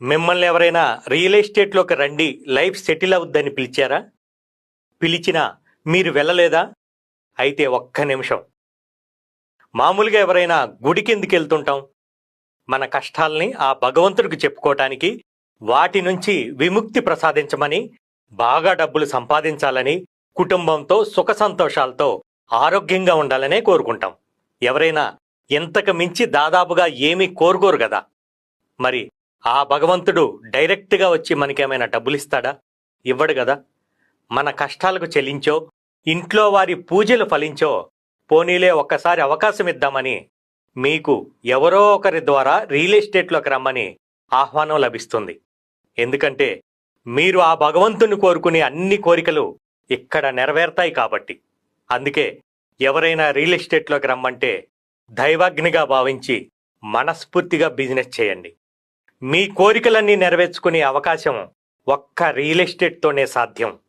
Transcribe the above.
మిమ్మల్ని ఎవరైనా రియల్ ఎస్టేట్లోకి రండి, లైఫ్ సెటిల్ అవుద్దని పిలిచారా? పిలిచినా మీరు వెళ్ళలేదా? అయితే ఒక్క నిమిషం. మామూలుగా ఎవరైనా గుడికి ఎందుకు వెళ్తుంటాం? మన కష్టాల్ని ఆ భగవంతుడికి చెప్పుకోవటానికి, వాటి నుంచి విముక్తి ప్రసాదించమని, బాగా డబ్బులు సంపాదించాలని, కుటుంబంతో సుఖ సంతోషాలతో ఆరోగ్యంగా ఉండాలనే కోరుకుంటాం. ఎవరైనా ఇంతకు మించి దాదాపుగా ఏమీ కోరుకోరు కదా. మరి ఆ భగవంతుడు డైరెక్ట్గా వచ్చి మనకేమైనా డబ్బులు ఇస్తాడా? ఇవ్వడు కదా. మన కష్టాలకు చెల్లించో, ఇంట్లో వారి పూజలు ఫలించో, పోనీలే ఒక్కసారి అవకాశం ఇద్దామని మీకు ఎవరో ఒకరి ద్వారా రియల్ ఎస్టేట్లోకి రమ్మని ఆహ్వానం లభిస్తుంది. ఎందుకంటే మీరు ఆ భగవంతుని కోరుకునే అన్ని కోరికలు ఇక్కడ నెరవేరుతాయి కాబట్టి. అందుకే ఎవరైనా రియల్ ఎస్టేట్లోకి రమ్మంటే దైవాగ్నిగా భావించి మనస్ఫూర్తిగా బిజినెస్ చేయండి. మీ కోరికలన్నీ నెరవేర్చుకునే అవకాశం ఒక్క రియల్ ఎస్టేట్తోనే సాధ్యం.